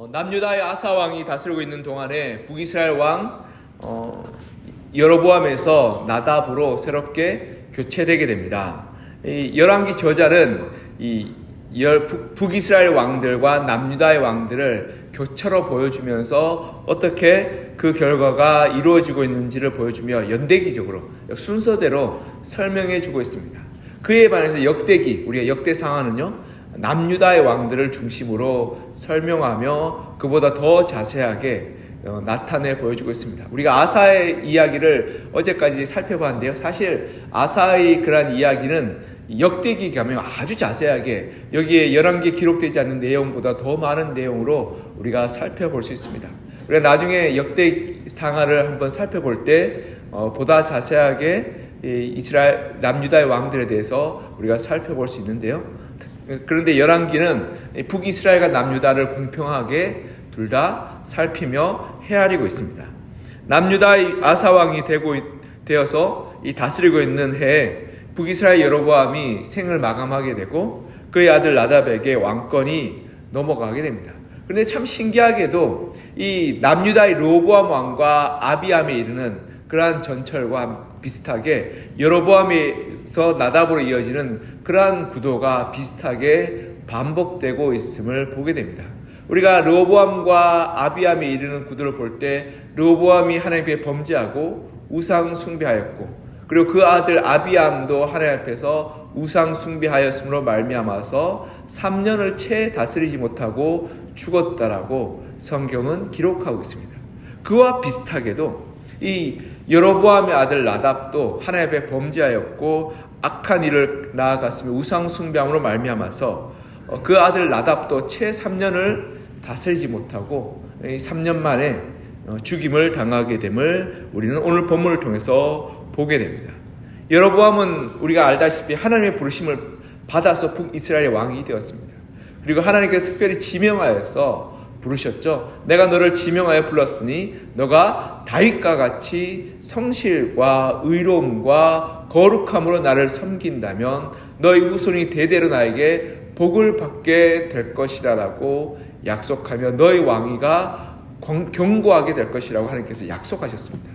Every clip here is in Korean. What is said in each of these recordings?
남유다의 아사 왕이 다스리고 있는 동안에 북이스라엘 왕 여로보암에서 나답으로 새롭게 교체되게 됩니다. 이 열왕기 저자는 북이스라엘 왕들과 남유다의 왕들을 교차로 보여주면서 어떻게 그 결과가 이루어지고 있는지를 보여주며 연대기적으로 순서대로 설명해 주고 있습니다. 그에 반해서 역대기, 우리가 역대상하는요, 남유다의 왕들을 중심으로 설명하며 그보다 더 자세하게 나타내 보여주고 있습니다. 우리가 아사의 이야기를 어제까지 살펴봤는데요, 사실 아사의 그러한 이야기는 역대기 가면 아주 자세하게 여기에 11개 기록되지 않는 내용보다 더 많은 내용으로 우리가 살펴볼 수 있습니다. 우리가 나중에 역대상하를 한번 살펴볼 때 보다 자세하게 이스라엘 남유다의 왕들에 대해서 우리가 살펴볼 수 있는데요. 그런데 열왕기는 북이스라엘과 남유다를 공평하게 둘 다 살피며 헤아리고 있습니다. 남유다의 아사 왕이 되어서 다스리고 있는 해에 북이스라엘 여로보암이 생을 마감하게 되고 그의 아들 나답에게 왕권이 넘어가게 됩니다. 그런데 참 신기하게도 이 남유다의 르호보암 왕과 아비암에 이르는 그러한 전철과 비슷하게 여로보암에서 나답으로 이어지는 그러한 구도가 비슷하게 반복되고 있음을 보게 됩니다. 우리가 르호보암과 아비암에 이르는 구도를 볼 때 르호보암이 하나님께 범죄하고 우상 숭배하였고, 그리고 그 아들 아비암도 하나님 앞에서 우상 숭배하였으므로 말미암아서 3년을 채 다스리지 못하고 죽었다라고 성경은 기록하고 있습니다. 그와 비슷하게도 이 여로보암의 아들 나답도 하나님 앞에 범죄하였고 악한 일을 나아갔으며 우상 숭배함으로 말미암아서 그 아들 나답도 채 3년을 다스리지 못하고 3년 만에 죽임을 당하게 됨을 우리는 오늘 본문을 통해서 보게 됩니다. 여로보암은 우리가 알다시피 하나님의 부르심을 받아서 북이스라엘의 왕이 되었습니다. 그리고 하나님께서 특별히 지명하여서 부르셨죠. 내가 너를 지명하여 불렀으니 너가 다윗과 같이 성실과 의로움과 거룩함으로 나를 섬긴다면 너의 후손이 대대로 나에게 복을 받게 될 것이라 라고 약속하며 너의 왕위가 견고하게 될 것이라고 하나님께서 약속하셨습니다.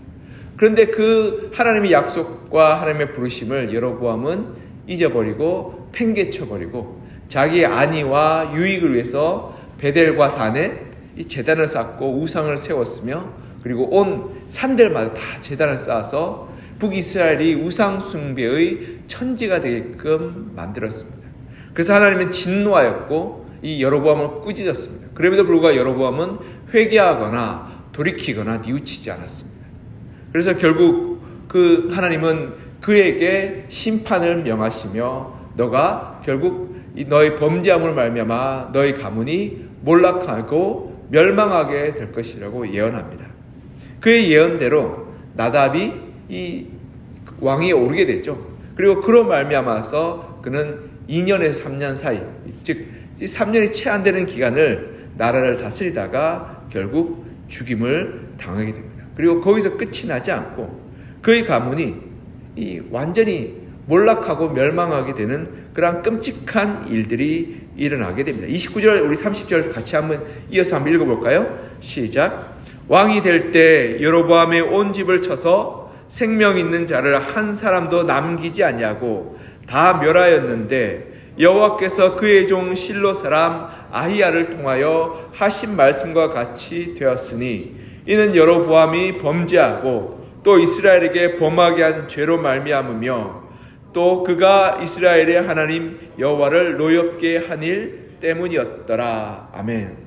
그런데 그 하나님의 약속과 하나님의 부르심을 여로보암은 잊어버리고 팽개쳐버리고 자기의 안위와 유익을 위해서 베델과 단에 이 제단을 쌓고 우상을 세웠으며, 그리고 온 산들마다 다 제단을 쌓아서 북이스라엘이 우상 숭배의 천지가 되게끔 만들었습니다. 그래서 하나님은 진노하였고 이 여로보암을 꾸짖었습니다. 그럼에도 불구하고 여로보암은 회개하거나 돌이키거나 뉘우치지 않았습니다. 그래서 결국 그 하나님은 그에게 심판을 명하시며 너가 결국 너의 범죄함을 말미암아 너의 가문이 몰락하고 멸망하게 될 것이라고 예언합니다. 그의 예언대로 나답이 이 왕위에 오르게 되죠. 그리고 그로 말미암아서 그는 2년에서 3년 사이, 즉 3년이 채 안 되는 기간을 나라를 다스리다가 결국 죽임을 당하게 됩니다. 그리고 거기서 끝이 나지 않고 그의 가문이 완전히 몰락하고 멸망하게 되는 그러한 끔찍한 일들이 일어나게 됩니다. 29절, 우리 30절 같이 한번 이어서 한번 읽어볼까요? 시작. 왕이 될 때 여로보암의 온 집을 쳐서 생명 있는 자를 한 사람도 남기지 아니하고 다 멸하였는데 여호와께서 그의 종 실로 사람 아히야를 통하여 하신 말씀과 같이 되었으니 이는 여로보암이 범죄하고 또 이스라엘에게 범하게 한 죄로 말미암으며 또 그가 이스라엘의 하나님 여호와를 노엽게 한 일 때문이었더라. 아멘.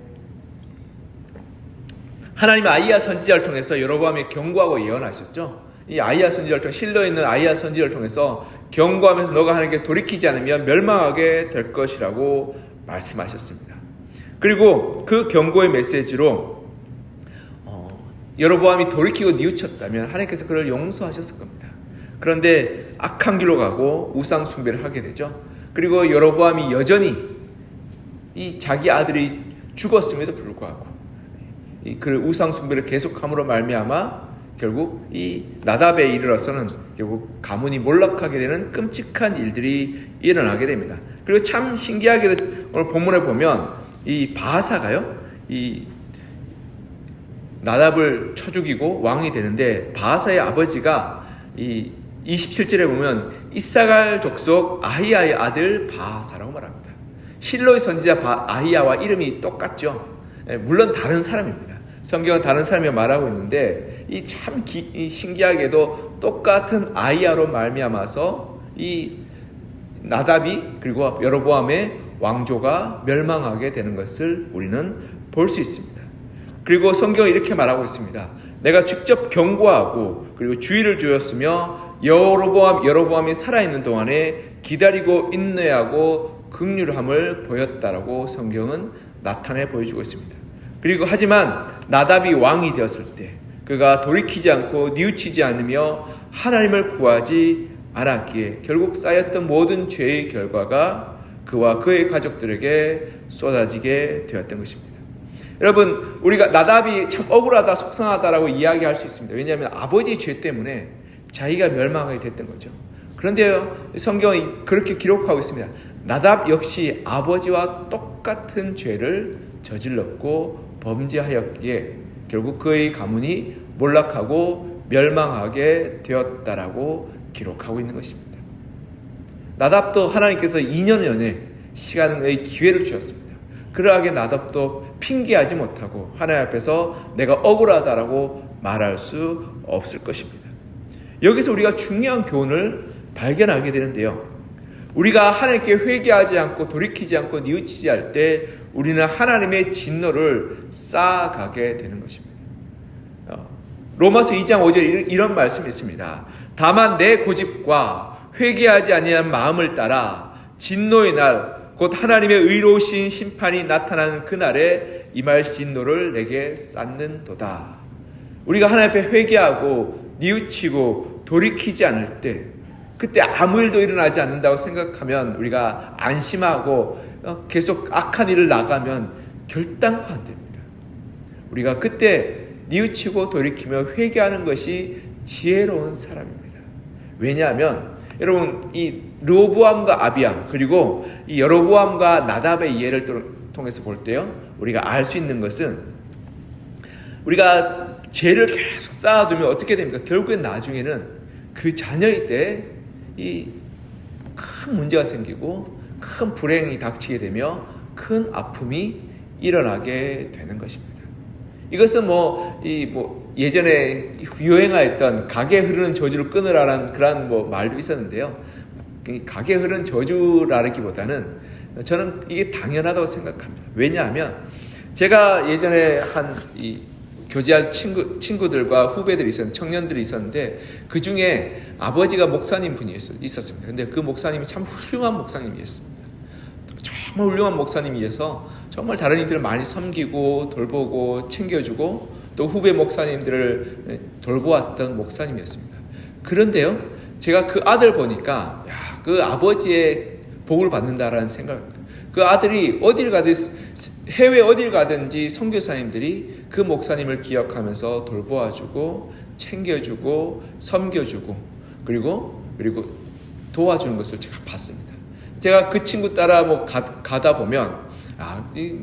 하나님 아히야 선지자를 통해서 여로보암이 경고하고 예언하셨죠. 이 아히야 선지자를 통해 실로에 있는 아히야 선지자를 통해서 경고하면서 너가 하나님께 돌이키지 않으면 멸망하게 될 것이라고 말씀하셨습니다. 그리고 그 경고의 메시지로 여로보암이 돌이키고 뉘우쳤다면 하나님께서 그를 용서하셨을 겁니다. 그런데 악한 길로 가고 우상 숭배를 하게 되죠. 그리고 여로보암이 여전히 이 자기 아들이 죽었음에도 불구하고 그 우상 숭배를 계속함으로 말미암아 결국 이 나답에 이르러서는 결국 가문이 몰락하게 되는 끔찍한 일들이 일어나게 됩니다. 그리고 참 신기하게도 오늘 본문에 보면 이 바하사가요, 이 나답을 쳐 죽이고 왕이 되는데 바하사의 아버지가 이 27절에 보면 이사갈 족속 아히야의 아들 바하사라고 말합니다. 실로의 선지자 아히야와 이름이 똑같죠. 물론 다른 사람입니다. 성경은 다른 사람이 말하고 있는데 이 참 신기하게도 똑같은 아히야로 말미암아서 이 나답이 그리고 여로보암의 왕조가 멸망하게 되는 것을 우리는 볼 수 있습니다. 그리고 성경은 이렇게 말하고 있습니다. 내가 직접 경고하고 그리고 주의를 주었으며 여로보암이 살아있는 동안에 기다리고 인내하고 긍휼함을 보였다라고 성경은 나타내 보여주고 있습니다. 그리고 하지만 나답이 왕이 되었을 때 그가 돌이키지 않고 뉘우치지 않으며 하나님을 구하지 않았기에 결국 쌓였던 모든 죄의 결과가 그와 그의 가족들에게 쏟아지게 되었던 것입니다. 여러분, 우리가 나답이 참 억울하다, 속상하다라고 이야기할 수 있습니다. 왜냐하면 아버지의 죄 때문에 자기가 멸망하게 됐던 거죠. 그런데요, 성경이 그렇게 기록하고 있습니다. 나답 역시 아버지와 똑같은 죄를 저질렀고 범죄하였기에 결국 그의 가문이 몰락하고 멸망하게 되었다라고 기록하고 있는 것입니다. 나답도 하나님께서 2년 연의 시간의 기회를 주셨습니다. 그러하게 나답도 핑계하지 못하고 하나님 앞에서 내가 억울하다라고 말할 수 없을 것입니다. 여기서 우리가 중요한 교훈을 발견하게 되는데요. 우리가 하나님께 회개하지 않고 돌이키지 않고 뉘우치지 할 때 우리는 하나님의 진노를 쌓아가게 되는 것입니다. 로마서 2장 5절 이런 말씀이 있습니다. 다만 내 고집과 회개하지 아니한 마음을 따라 진노의 날 곧 하나님의 의로우신 심판이 나타나는 그날에 임할 진노를 내게 쌓는도다. 우리가 하나님 앞에 회개하고 뉘우치고 돌이키지 않을 때 그때 아무 일도 일어나지 않는다고 생각하면 우리가 안심하고 계속 악한 일을 나가면 결단코 안 됩니다. 우리가 그때 뉘우치고 돌이키며 회개하는 것이 지혜로운 사람입니다. 왜냐하면 여러분 이 르호보암과 아비암 그리고 이 여로보암과 나답의 예를 통해서 볼 때요, 우리가 알 수 있는 것은 우리가 죄를 계속 쌓아두면 어떻게 됩니까? 결국엔 나중에는 그 자녀일 때 이 큰 문제가 생기고 큰 불행이 닥치게 되며 큰 아픔이 일어나게 되는 것입니다. 이것은 예전에 유행하였던 가게 흐르는 저주를 끊으라는 그런 말도 있었는데요. 가게 흐르는 저주라기보다는 저는 이게 당연하다고 생각합니다. 왜냐하면 제가 예전에 교제할 친구들과 후배들이 있었는데, 청년들이 있었는데 그 중에 아버지가 목사님 분이 있었습니다. 근데 그 목사님이 참 훌륭한 목사님이었습니다. 정말 훌륭한 목사님이어서 정말 다른 이들을 많이 섬기고 돌보고 챙겨주고 또 후배 목사님들을 돌보았던 목사님이었습니다. 그런데요, 제가 그 아들 보니까 그 아버지의 복을 받는다라는 생각입니다. 그 아들이 어딜 가든 해외 어딜 가든지 선교사님들이 그 목사님을 기억하면서 돌보아주고 챙겨주고 섬겨주고 그리고 도와주는 것을 제가 봤습니다. 제가 그 친구 따라 가다 보면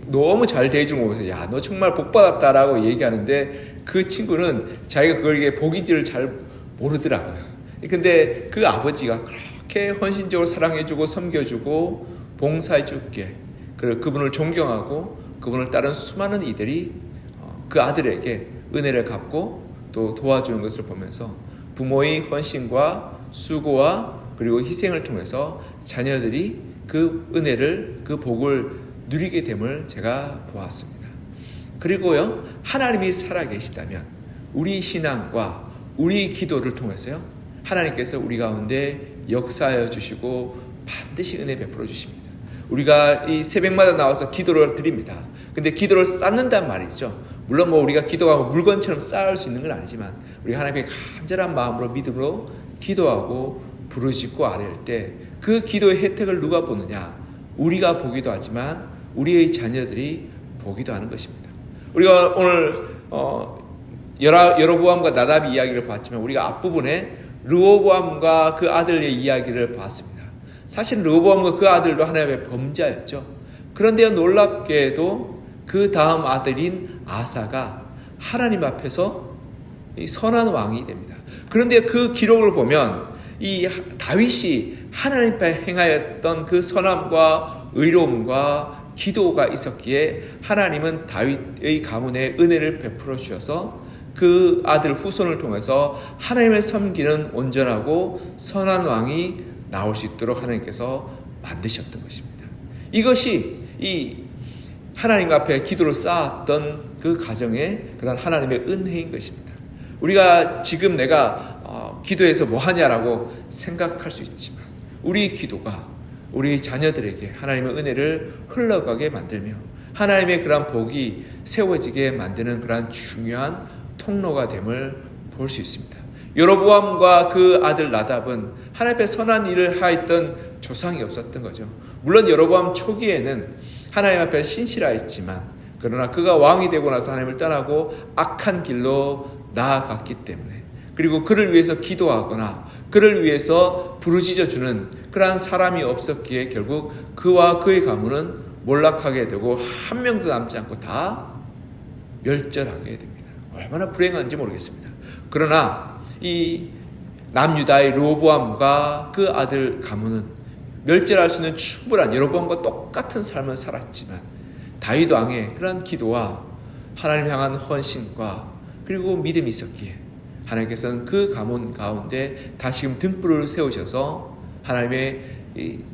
너무 잘 대해주는 거예요. 너 정말 복 받았다라고 얘기하는데 그 친구는 자기가 그게 복인지를 잘 모르더라고요. 근데 그 아버지가 그렇게 헌신적으로 사랑해주고 섬겨주고 봉사해줄게 그분을 존경하고 그분을 따른 수많은 이들이 그 아들에게 은혜를 갚고 또 도와주는 것을 보면서 부모의 헌신과 수고와 그리고 희생을 통해서 자녀들이 그 은혜를 그 복을 누리게 됨을 제가 보았습니다. 그리고요, 하나님이 살아계시다면 우리 신앙과 우리 기도를 통해서요, 하나님께서 우리 가운데 역사하여 주시고 반드시 은혜 베풀어 주십니다. 우리가 이 새벽마다 나와서 기도를 드립니다. 근데 기도를 쌓는단 말이죠. 물론 우리가 기도가 물건처럼 쌓을 수 있는 건 아니지만 우리가 하나님께 간절한 마음으로 믿음으로 기도하고 부르짖고 아뢰할 때 그 기도의 혜택을 누가 보느냐? 우리가 보기도 하지만 우리의 자녀들이 보기도 하는 것입니다. 우리가 오늘 여로보암과 나답의 이야기를 봤지만 우리가 앞부분에 르호보암과 그 아들의 이야기를 봤습니다. 사실 르호보암과 그 아들도 하나님의 범죄였죠. 그런데 놀랍게도 그 다음 아들인 아사가 하나님 앞에서 이 선한 왕이 됩니다. 그런데 그 기록을 보면 이 다윗이 하나님 앞에 행하였던 그 선함과 의로움과 기도가 있었기에 하나님은 다윗의 가문에 은혜를 베풀어 주셔서 그 아들 후손을 통해서 하나님을 섬기는 온전하고 선한 왕이 나올 수 있도록 하나님께서 만드셨던 것입니다. 이것이 이 하나님 앞에 기도를 쌓았던 그 가정의 그런 하나님의 은혜인 것입니다. 우리가 지금 내가 기도해서 뭐 하냐라고 생각할 수 있지만 우리 기도가 우리 자녀들에게 하나님의 은혜를 흘러가게 만들며 하나님의 그런 복이 세워지게 만드는 그런 중요한 통로가 됨을 볼 수 있습니다. 여로보암과 그 아들 나답은 하나님 앞에 선한 일을 하였던 조상이 없었던 거죠. 물론 여로보암 초기에는 하나님 앞에 신실하였지만 그러나 그가 왕이 되고 나서 하나님을 떠나고 악한 길로 나아갔기 때문에 그리고 그를 위해서 기도하거나 그를 위해서 부르짖어주는 그러한 사람이 없었기에 결국 그와 그의 가문은 몰락하게 되고 한 명도 남지 않고 다 멸절하게 됩니다. 얼마나 불행한지 모르겠습니다. 그러나 이 남유다의 로보암과 그 아들 가문은 멸절할 수 있는 충분한 여로보암과 똑같은 삶을 살았지만 다윗 왕의 그런 기도와 하나님 향한 헌신과 그리고 믿음이 있었기에 하나님께서는 그 가문 가운데 다시금 등불을 세우셔서 하나님의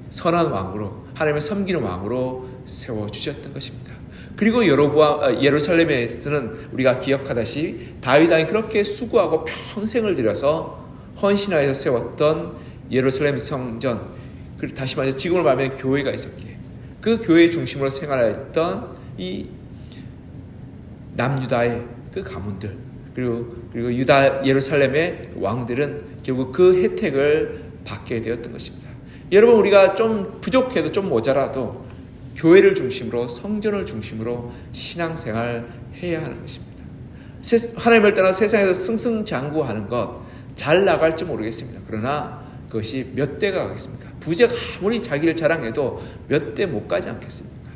선한 왕으로 하나님을 섬기는 왕으로 세워주셨던 것입니다. 그리고 예루살렘에서는 우리가 기억하다시피 다윗 왕이 그렇게 수고하고 평생을 들여서 헌신하여서 세웠던 예루살렘 성전, 그리고 다시 말해서 지금으로 말하면 교회가 있었기에 그 교회의 중심으로 생활했던 이 남유다의 그 가문들 그리고 유다 예루살렘의 왕들은 결국 그 혜택을 받게 되었던 것입니다. 여러분 우리가 좀 부족해도 좀 모자라도 교회를 중심으로 성전을 중심으로 신앙생활 해야 하는 것입니다. 하나님을 떠나 세상에서 승승장구하는 것 잘 나갈지 모르겠습니다. 그러나 그것이 몇 대가 가겠습니까? 부자가 아무리 자기를 자랑해도 몇 대 못 가지 않겠습니까?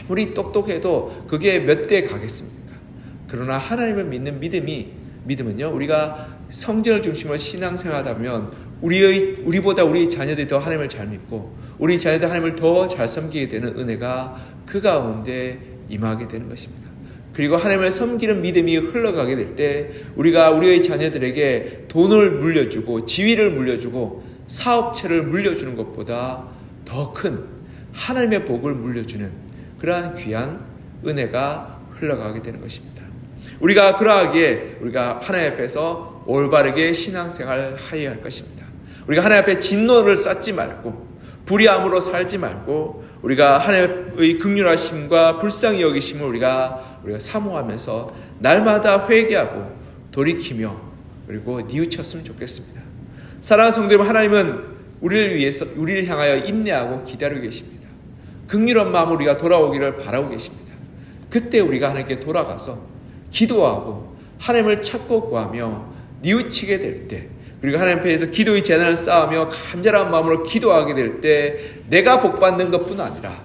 아무리 똑똑해도 그게 몇 대 가겠습니까? 그러나 하나님을 믿는 믿음은요, 우리가 성전을 중심으로 신앙생활하다면 우리보다 우리 자녀들이 더 하나님을 잘 믿고 우리 자녀들 하나님을 더 잘 섬기게 되는 은혜가 그 가운데 임하게 되는 것입니다. 그리고 하나님을 섬기는 믿음이 흘러가게 될 때 우리가 우리의 자녀들에게 돈을 물려주고 지위를 물려주고 사업체를 물려주는 것보다 더 큰 하나님의 복을 물려주는 그러한 귀한 은혜가 흘러가게 되는 것입니다. 우리가 그러하기에 우리가 하나님 앞에서 올바르게 신앙생활을 하여야 할 것입니다. 우리가 하나님 앞에 진노를 쌓지 말고 불의함으로 살지 말고 우리가 하나님의 긍휼하심과 불쌍히 여기심을 우리가 사모하면서 날마다 회개하고 돌이키며 그리고 뉘우쳤으면 좋겠습니다. 사랑하는 성도 여러분, 하나님은 우리를 향하여 인내하고 기다리고 계십니다. 긍휼한 마음으로 우리가 돌아오기를 바라고 계십니다. 그때 우리가 하나님께 돌아가서 기도하고 하나님을 찾고 구하며 뉘우치게 될 때, 그리고 하나님 앞에서 기도의 재난을 쌓으며 간절한 마음으로 기도하게 될 때 내가 복받는 것뿐 아니라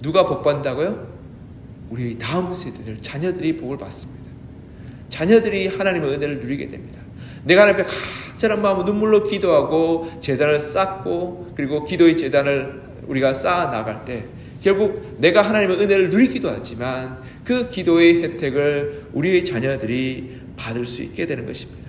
누가 복받는다고요? 우리 다음 세대들, 자녀들이 복을 받습니다. 자녀들이 하나님의 은혜를 누리게 됩니다. 내가 하나님 앞에 간절한 마음으로 눈물로 기도하고 재단을 쌓고 그리고 기도의 재단을 우리가 쌓아 나갈 때 결국 내가 하나님의 은혜를 누리기도 하지만 그 기도의 혜택을 우리의 자녀들이 받을 수 있게 되는 것입니다.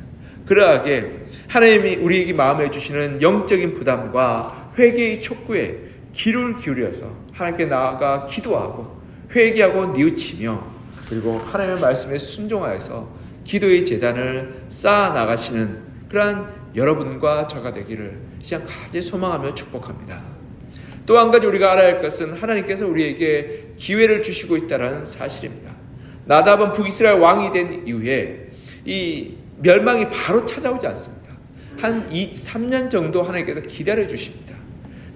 그러하게 하나님이 우리에게 마음에 주시는 영적인 부담과 회개의 촉구에 귀를 기울여서 하나님께 나아가 기도하고 회개하고 뉘우치며 그리고 하나님의 말씀에 순종하여서 기도의 재단을 쌓아 나가시는 그러한 여러분과 저가 되기를 시장 간절히 소망하며 축복합니다. 또 한 가지 우리가 알아야 할 것은 하나님께서 우리에게 기회를 주시고 있다는 사실입니다. 나답은 북이스라엘 왕이 된 이후에 이 멸망이 바로 찾아오지 않습니다. 한 3년 정도 하나님께서 기다려 주십니다.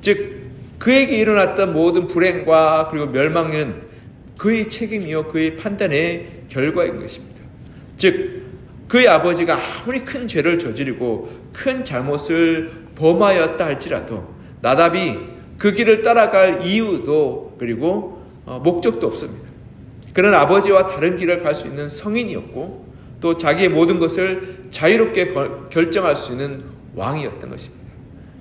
즉 그에게 일어났던 모든 불행과 그리고 멸망은 그의 책임이요 그의 판단의 결과인 것입니다. 즉 그의 아버지가 아무리 큰 죄를 저지르고 큰 잘못을 범하였다 할지라도 나답이 그 길을 따라갈 이유도 그리고 목적도 없습니다. 그는 아버지와 다른 길을 갈 수 있는 성인이었고 또 자기의 모든 것을 자유롭게 결정할 수 있는 왕이었던 것입니다.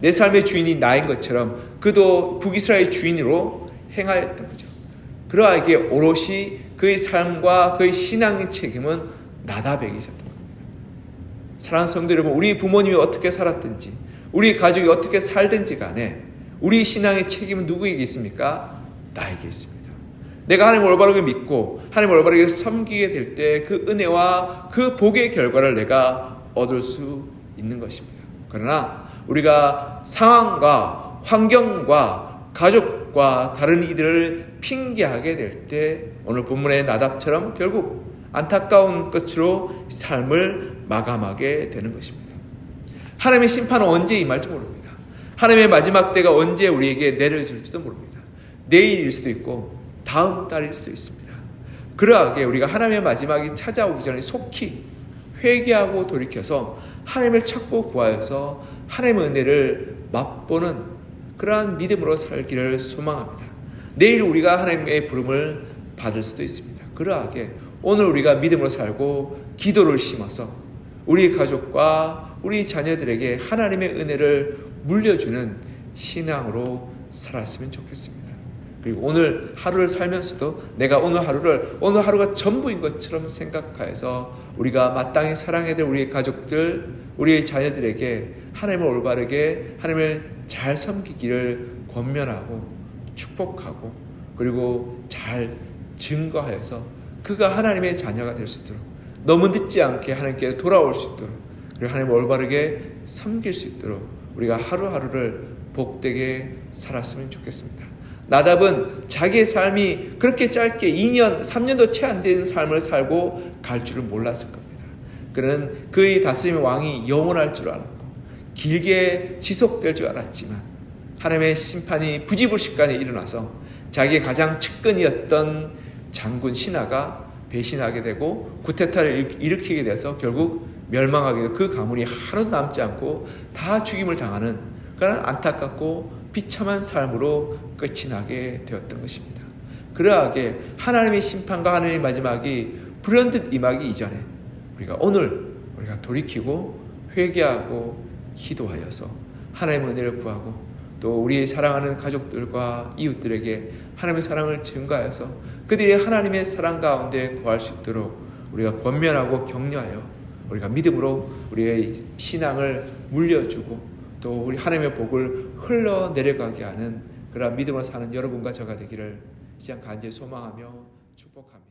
내 삶의 주인이 나인 것처럼 그도 북이스라엘 주인으로 행하였던 거죠. 그러하기에 오롯이 그의 삶과 그의 신앙의 책임은 나답에게 있었던 겁니다. 사랑하는 성도 여러분, 우리 부모님이 어떻게 살았든지 우리 가족이 어떻게 살든지 간에 우리 신앙의 책임은 누구에게 있습니까? 나에게 있습니다. 내가 하나님을 올바르게 믿고 하나님을 올바르게 섬기게 될 때 그 은혜와 그 복의 결과를 내가 얻을 수 있는 것입니다. 그러나 우리가 상황과 환경과 가족과 다른 이들을 핑계하게 될 때 오늘 본문의 나답처럼 결국 안타까운 끝으로 삶을 마감하게 되는 것입니다. 하나님의 심판은 언제 임할지 모릅니다. 하나님의 마지막 때가 언제 우리에게 내려질지도 모릅니다. 내일일 수도 있고 다음 달일 수도 있습니다. 그러하게 우리가 하나님의 마지막이 찾아오기 전에 속히 회개하고 돌이켜서 하나님을 찾고 구하여서 하나님의 은혜를 맛보는 그러한 믿음으로 살기를 소망합니다. 내일 우리가 하나님의 부름을 받을 수도 있습니다. 그러하게 오늘 우리가 믿음으로 살고 기도를 심어서 우리 가족과 우리 자녀들에게 하나님의 은혜를 물려주는 신앙으로 살았으면 좋겠습니다. 그리고 오늘 하루를 살면서도 내가 오늘 하루가 전부인 것처럼 생각하여서 우리가 마땅히 사랑해야 될 우리의 가족들, 우리의 자녀들에게 하나님을 올바르게 하나님을 잘 섬기기를 권면하고 축복하고 그리고 잘 증거하여서 그가 하나님의 자녀가 될 수 있도록 너무 늦지 않게 하나님께 돌아올 수 있도록 그리고 하나님을 올바르게 섬길 수 있도록 우리가 하루하루를 복되게 살았으면 좋겠습니다. 나답은 자기의 삶이 그렇게 짧게 2년, 3년도 채 안 된 삶을 살고 갈 줄을 몰랐을 겁니다. 그는 그의 다스림의 왕이 영원할 줄 알았고 길게 지속될 줄 알았지만 하나님의 심판이 부지불식간에 일어나서 자기의 가장 측근이었던 장군 신하가 배신하게 되고 쿠데타를 일으키게 돼서 결국 멸망하게 되고 그 가문이 하루도 남지 않고 다 죽임을 당하는 그런 안타깝고 비참한 삶으로 끝이 나게 되었던 것입니다. 그러하게 하나님의 심판과 하나님의 마지막이 불현듯 임하기 이전에 오늘 우리가 돌이키고 회개하고 기도하여서 하나님의 은혜를 구하고 또 우리의 사랑하는 가족들과 이웃들에게 하나님의 사랑을 증거하여서 그들이 하나님의 사랑 가운데 구할 수 있도록 우리가 권면하고 격려하여 우리가 믿음으로 우리의 신앙을 물려주고 또 우리 하나님의 복을 흘러내려가게 하는 그런 믿음으로 사는 여러분과 저가 되기를 시간 간절히 소망하며 축복합니다.